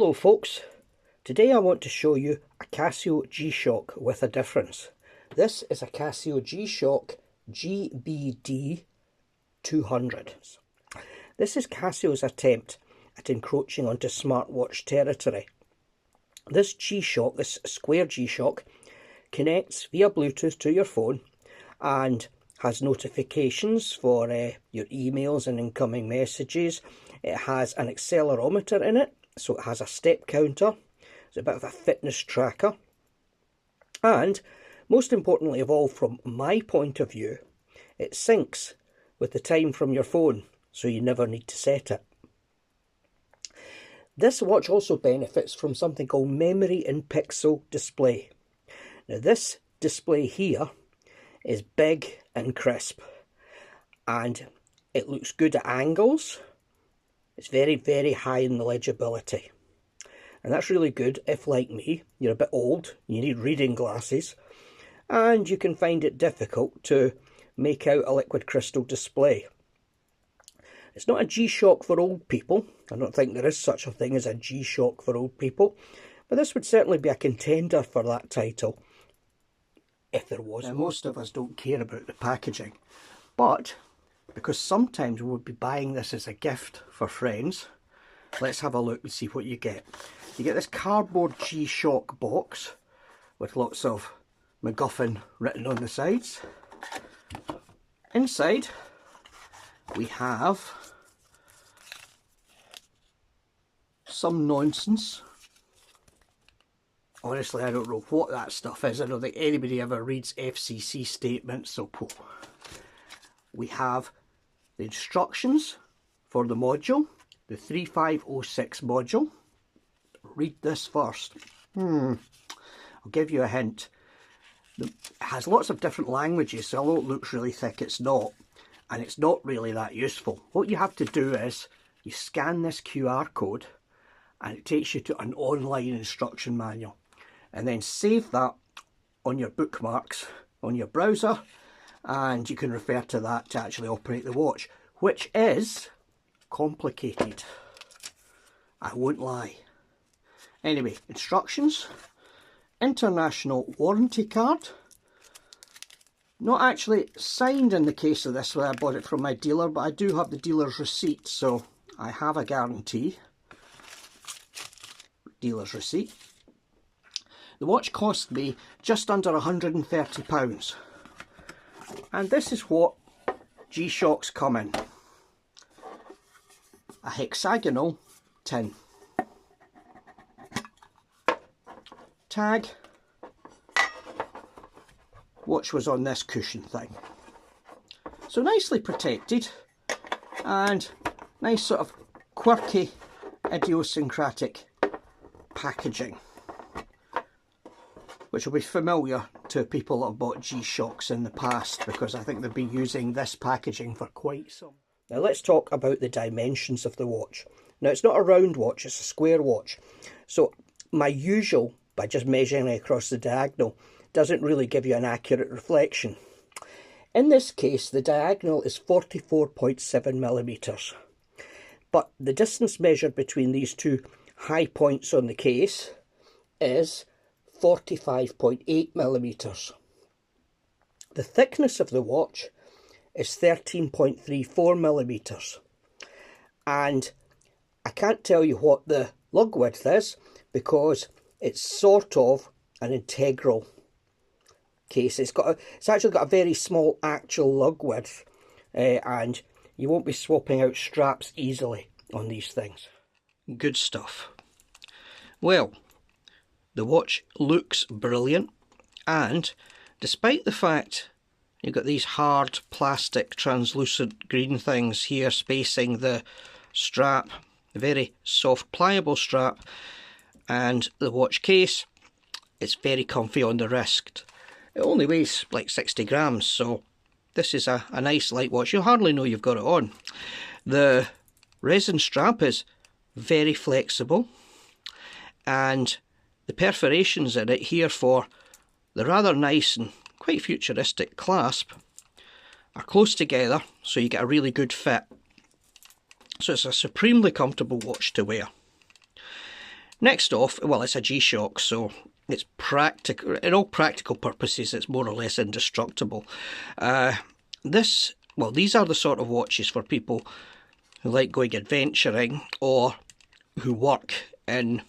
Hello folks, today I want to show you a Casio G-Shock with a difference. This is a Casio G-Shock GBD200. This is Casio's attempt at encroaching onto smartwatch territory. This G-Shock, this square G-Shock, connects via Bluetooth to your phone and has notifications for your emails and incoming messages. It has an accelerometer in it, so it has a step counter. It's a bit of a fitness tracker. And most importantly of all, from my point of view, it syncs with the time from your phone, so you never need to set it. This watch also benefits from something called memory in pixel display. Now this display here is big and crisp, and it looks good at angles. It's very, very high in the legibility. And that's really good if, like me, you're a bit old, you need reading glasses, and you can find it difficult to make out a liquid crystal display. It's not a G-Shock for old people. I don't think there is such a thing as a G-Shock for old people, but this would certainly be a contender for that title, if there was. Now, most of us don't care about the packaging, but because sometimes we'll be buying this as a gift for friends, let's have a look and see what you get. You get this cardboard G-Shock box with lots of MacGuffin written on the sides. Inside we have some nonsense. Honestly, I don't know what that stuff is. I don't think anybody ever reads FCC statements, so we have the instructions for the module, the 3506 module. Read this first. I'll give you a hint. It has lots of different languages, so although it looks really thick, it's not. And it's not really that useful. What you have to do is you scan this QR code and it takes you to an online instruction manual. And then save that on your bookmarks on your browser, and you can refer to that to actually operate the watch, which is complicated, I won't lie. Anyway, instructions, international warranty card, not actually signed in the case of this when I bought it from my dealer, but I do have the dealer's receipt, so I have a guarantee. Dealer's receipt. The watch cost me just under £130. And this is what G-Shocks come in. A hexagonal tin. Tag. Watch was on this cushion thing. So nicely protected and nice sort of quirky, idiosyncratic packaging, which will be familiar to people that have bought G-Shocks in the past, because I think they've been using this packaging for quite some. Now let's talk about the dimensions of the watch. Now it's not a round watch, it's a square watch. So my usual, by just measuring across the diagonal, doesn't really give you an accurate reflection. In this case, the diagonal is 44.7 millimeters. But the distance measured between these two high points on the case is 45.8 millimeters. The thickness of the watch is 13.34 millimeters, and I can't tell you what the lug width is because it's sort of an integral case. It's actually got a very small actual lug width, and you won't be swapping out straps easily on these things. Good stuff. Well, the watch looks brilliant, and despite the fact you've got these hard plastic translucent green things here spacing the strap, a very soft pliable strap, and the watch case, it's very comfy on the wrist. It only weighs like 60 grams, so this is a nice light watch. You'll hardly know you've got it on. The resin strap is very flexible, and the perforations in it here for the rather nice and quite futuristic clasp are close together, so you get a really good fit. So it's a supremely comfortable watch to wear. Next off, well, it's a G-Shock, so it's practical. In all practical purposes, it's more or less indestructible. These are the sort of watches for people who like going adventuring or who work in,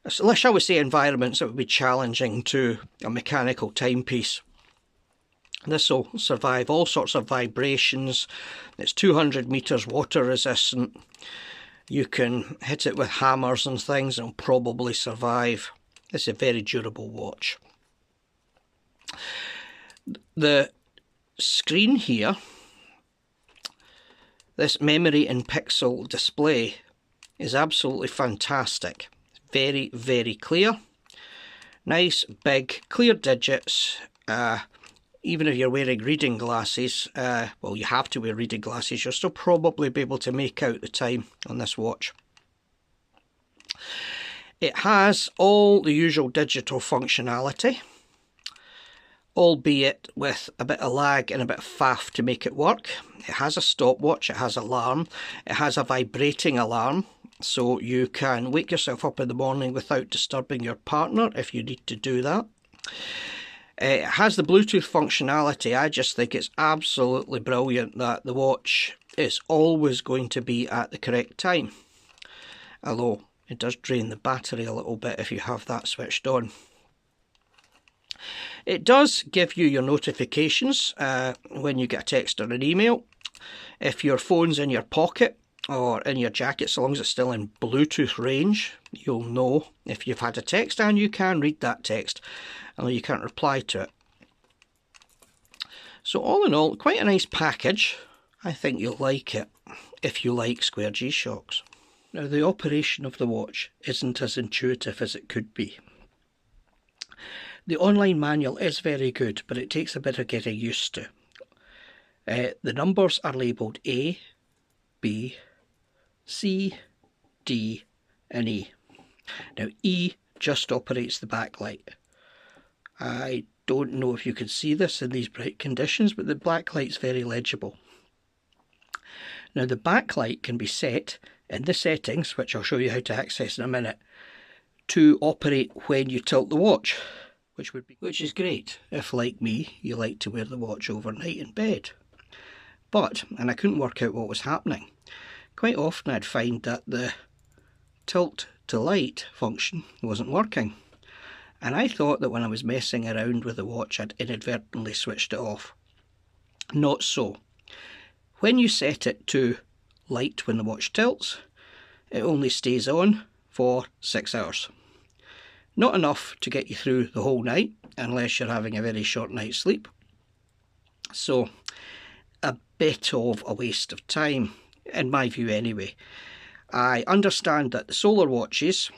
shall we say, environments that would be challenging to a mechanical timepiece. This will survive all sorts of vibrations. It's 200 meters water resistant. You can hit it with hammers and things and it'll probably survive. It's a very durable watch. The screen here, this memory in pixel display, is absolutely fantastic. Very, very clear. Nice, big, clear digits. Even if you're wearing reading glasses, well, you have to wear reading glasses, you'll still probably be able to make out the time on this watch. It has all the usual digital functionality, albeit with a bit of lag and a bit of faff to make it work. It has a stopwatch, it has alarm, it has a vibrating alarm, so you can wake yourself up in the morning without disturbing your partner if you need to do that. It has the Bluetooth functionality. I just think it's absolutely brilliant that the watch is always going to be at the correct time. Although it does drain the battery a little bit if you have that switched on. It does give you your notifications when you get a text or an email. If your phone's in your pocket or in your jacket, so long as it's still in Bluetooth range, you'll know if you've had a text, and you can read that text, although you can't reply to it. So all in all, quite a nice package. I think you'll like it if you like square G-Shocks. Now, the operation of the watch isn't as intuitive as it could be. The online manual is very good, but it takes a bit of getting used to. The numbers are labelled A, B, C, D and E. Now E just operates the backlight. I don't know if you can see this in these bright conditions, but the backlight's very legible. Now the backlight can be set in the settings, which I'll show you how to access in a minute, to operate when you tilt the watch, which is great if, like me, you like to wear the watch overnight in bed. But, and I couldn't work out what was happening, quite often I'd find that the tilt to light function wasn't working. And I thought that when I was messing around with the watch, I'd inadvertently switched it off. Not so. When you set it to light when the watch tilts, it only stays on for 6 hours. Not enough to get you through the whole night, unless you're having a very short night's sleep. So, a bit of a waste of time, in my view anyway. I understand that the solar watches,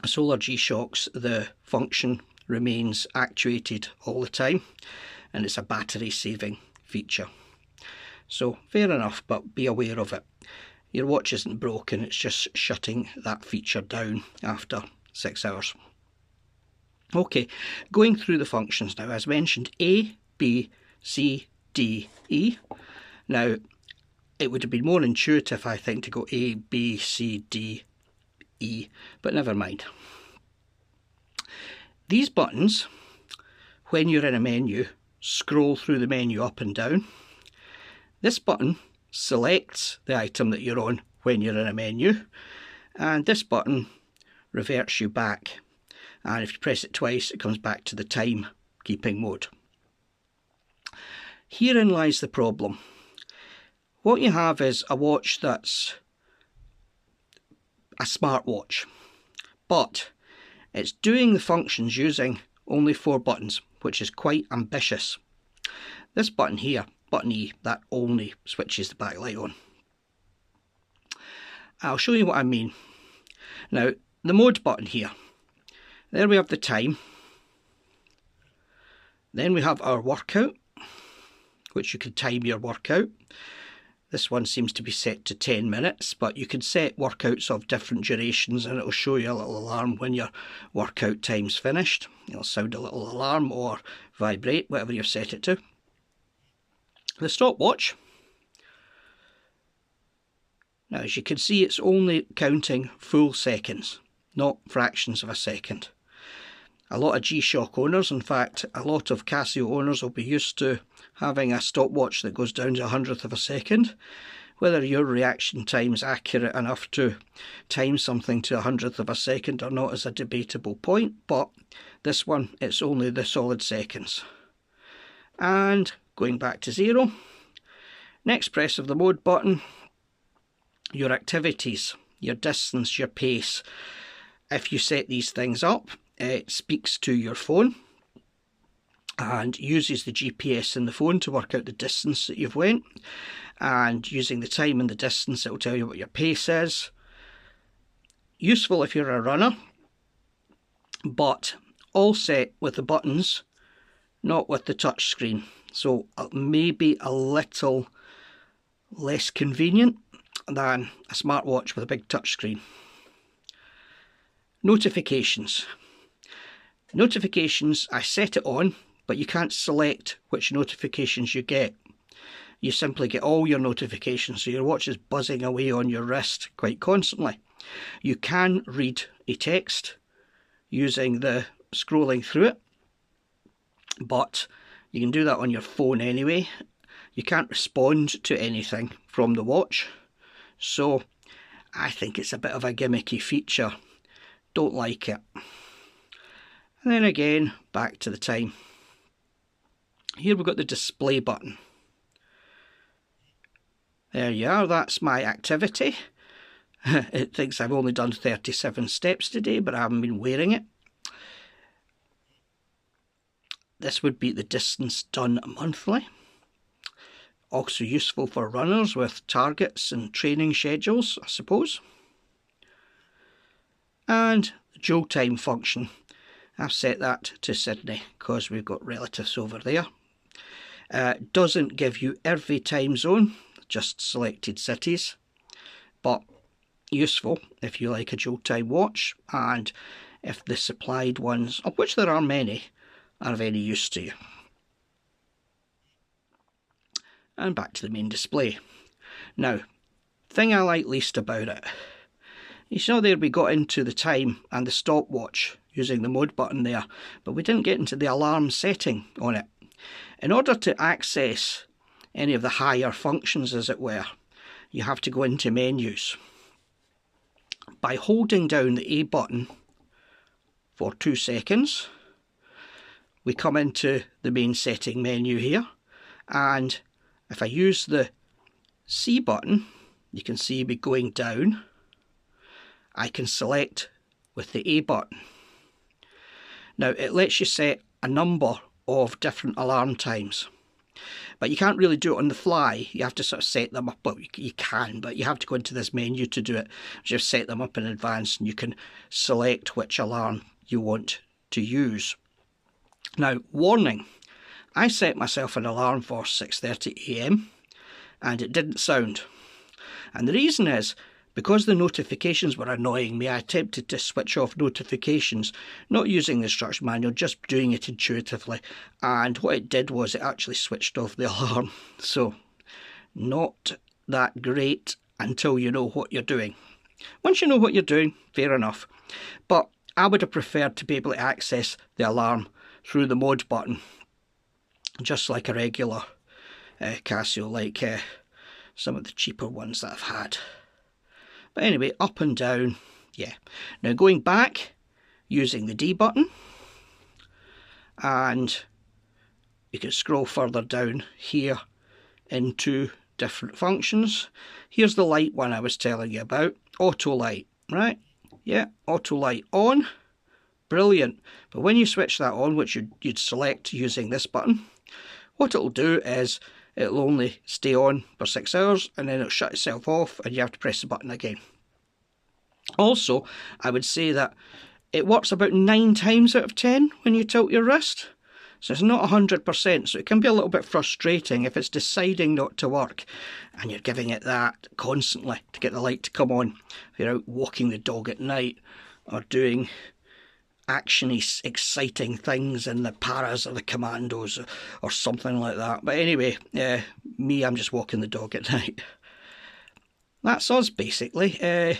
solar G-Shocks, the function remains actuated all the time, and it's a battery saving feature. So fair enough, but be aware of it. Your watch isn't broken, it's just shutting that feature down after 6 hours. Okay, going through the functions now. As mentioned, A, B, C, D, E. Now, it would have been more intuitive, I think, to go A, B, C, D, E, but never mind. These buttons, when you're in a menu, scroll through the menu up and down. This button selects the item that you're on when you're in a menu, and this button reverts you back, and if you press it twice it comes back to the timekeeping mode. Herein lies the problem. What you have is a watch that's a smartwatch, but it's doing the functions using only 4 buttons, which is quite ambitious. This button here, button E, that only switches the backlight on. I'll show you what I mean. Now, the mode button here, there we have the time. Then we have our workout, which you can time your workout. This one seems to be set to 10 minutes, but you can set workouts of different durations and it'll show you a little alarm when your workout time's finished. It'll sound a little alarm or vibrate, whatever you've set it to. The stopwatch Now, as you can see, it's only counting full seconds, not fractions of a second. A lot of G-Shock owners, in fact, a lot of Casio owners will be used to having a stopwatch that goes down to 1/100th of a second. Whether your reaction time is accurate enough to time something to 1/100th of a second or not is a debatable point, but this one, it's only the solid seconds. And going back to 0, next press of the mode button, your activities, your distance, your pace. If you set these things up, it speaks to your phone and uses the GPS in the phone to work out the distance that you've went, and using the time and the distance, it will tell you what your pace is. Useful if you're a runner, but all set with the buttons, not with the touch screen, so maybe a little less convenient than a smartwatch with a big touch screen. Notifications. Notifications, I set it on, but you can't select which notifications you get. You simply get all your notifications, so your watch is buzzing away on your wrist quite constantly. You can read a text using the scrolling through it, but you can do that on your phone anyway. You can't respond to anything from the watch, so I think it's a bit of a gimmicky feature. Don't like it. And then again, back to the time. Here we've got the display button. There you are, that's my activity. It thinks I've only done 37 steps today, but I haven't been wearing it. This would be the distance done monthly. Also useful for runners with targets and training schedules, I suppose. And the dual time function. I've set that to Sydney because we've got relatives over there. Doesn't give you every time zone, just selected cities, but useful if you like a dual time watch, and if the supplied ones, of which there are many, are of any use to you. And back to the main display. Now, thing I like least about it, you saw there we got into the time and the stopwatch using the mode button there, but we didn't get into the alarm setting on it. In order to access any of the higher functions, as it were, you have to go into menus. By holding down the A button for 2 seconds, we come into the main setting menu here, and if I use the C button, you can see me going down. I can select with the A button. Now it lets you set a number of different alarm times, but you can't really do it on the fly. You have to sort of set them up. Well, you can, but you have to go into this menu to do it. Just set them up in advance, and you can select which alarm you want to use. Now, warning, I set myself an alarm for 6:30 AM and it didn't sound. And the reason is, because the notifications were annoying me, I attempted to switch off notifications, not using the instruction manual, just doing it intuitively. And what it did was it actually switched off the alarm. So, not that great until you know what you're doing. Once you know what you're doing, fair enough. But I would have preferred to be able to access the alarm through the mode button, just like a regular Casio, like some of the cheaper ones that I've had. But anyway, up and down, yeah. Now going back, using the D button, and you can scroll further down here into different functions. Here's the light one I was telling you about, auto light, right? Yeah, auto light on, brilliant. But when you switch that on, which you'd select using this button, what it'll do is it'll only stay on for 6 hours and then it'll shut itself off and you have to press the button again. Also, I would say that it works about 9 times out of 10 when you tilt your wrist. So it's not 100%, so it can be a little bit frustrating if it's deciding not to work and you're giving it that constantly to get the light to come on. If you're out walking the dog at night or doing actiony, exciting things in the paras or the commandos or something like that. But anyway, me, I'm just walking the dog at night. that's us basically.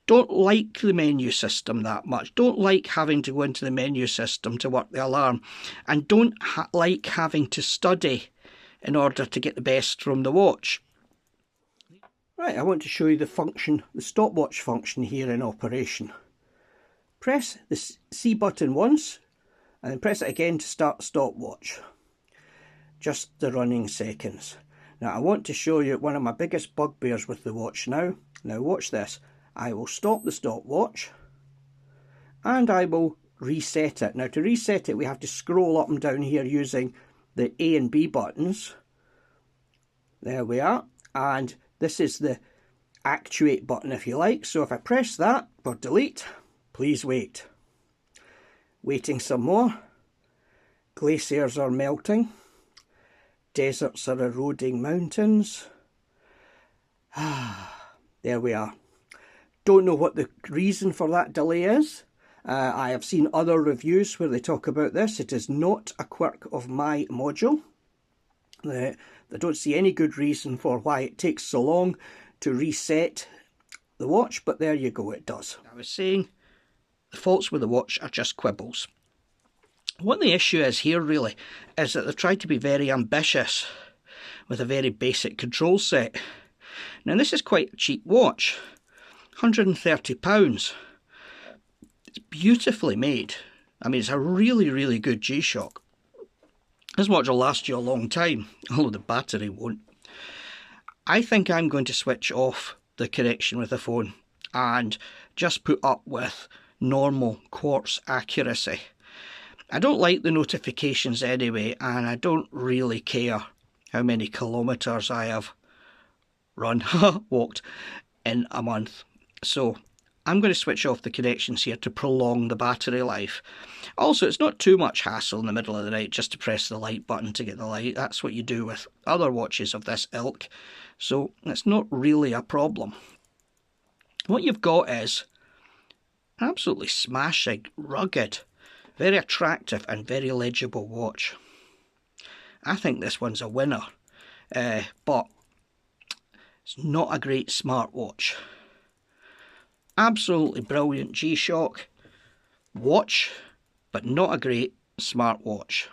Don't like the menu system that much. Don't like having to go into the menu system to work the alarm. And don't like having to study in order to get the best from the watch. Right, I want to show you the function, the stopwatch function here in operation. Press the C button once and then press it again to start stopwatch. Just the running seconds. Now I want to show you one of my biggest bugbears with the watch now. Now watch this. I will stop the stopwatch and I will reset it. Now to reset it we have to scroll up and down here using the A and B buttons. There we are, and this is the actuate button if you like. So if I press that or delete, please wait. Waiting some more. Glaciers are melting. Deserts are eroding mountains. There we are. Don't know what the reason for that delay is. I have seen other reviews where they talk about this. It is not a quirk of my module. They don't see any good reason for why it takes so long to reset the watch, but there you go, it does. I was saying the faults with the watch are just quibbles. What the issue is here really is that they've tried to be very ambitious with a very basic control set. Now this is quite a cheap watch. £130. It's beautifully made. I mean, it's a really, really good G-Shock. This watch will last you a long time, although the battery won't. I think I'm going to switch off the connection with the phone and just put up with normal quartz accuracy. I don't like the notifications anyway, and I don't really care how many kilometres I have walked in a month. So I'm going to switch off the connections here to prolong the battery life. Also, it's not too much hassle in the middle of the night just to press the light button to get the light. That's what you do with other watches of this ilk. So it's not really a problem. What you've got is absolutely smashing, rugged, very attractive and very legible watch. I think this one's a winner, but it's not a great smartwatch. Absolutely brilliant G-Shock watch, but not a great smartwatch.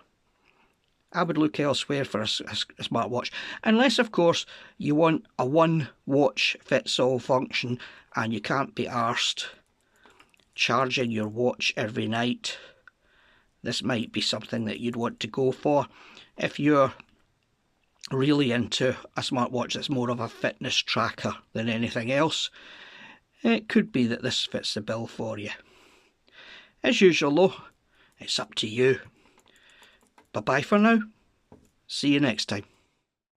I would look elsewhere for a smartwatch, unless of course you want a one watch fits all function and you can't be arsed charging your watch every night. This might be something that you'd want to go for if you're really into a smartwatch that's more of a fitness tracker than anything else. It could be that this fits the bill for you. As usual though, it's up to you. Bye bye for now. See you next time.